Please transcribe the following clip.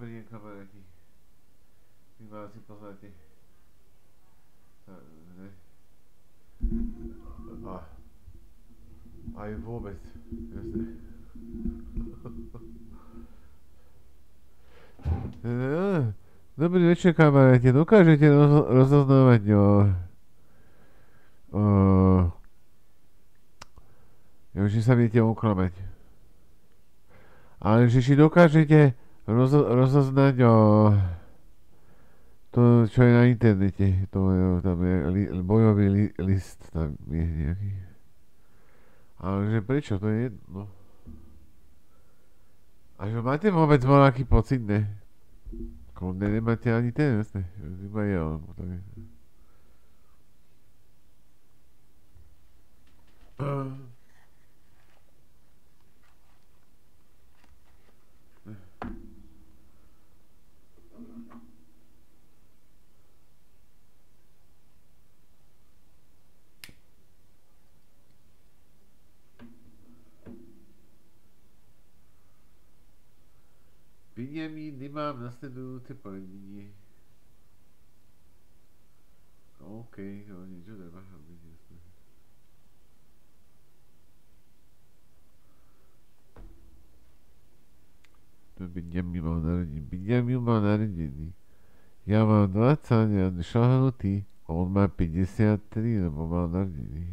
Dobrý deň, kamaráti. Vy ma asi poznáte. Ne? A, aj vôbec. Jasne. Dobrý večer, kamaráti. Dokážete rozoznávať o, že sa viete oklamať. Ale že či dokážete rozoznať to, čo je na internete. Tam je bojový list, tam je nejaký. Ale že prečo? To je jedno. A že máte vôbec voľaký pocit, ne? Kľudne nemáte ani ten, jasne. Iba je, alebo tak je. Benjamin, nemám nasledujúce poradenie. OK, ale niečo treba byť jasné. To Benjamin mal narodený. Benjamin mal narodený. Ja mám 20 a šahnutý. On má 53, lebo mal narodený.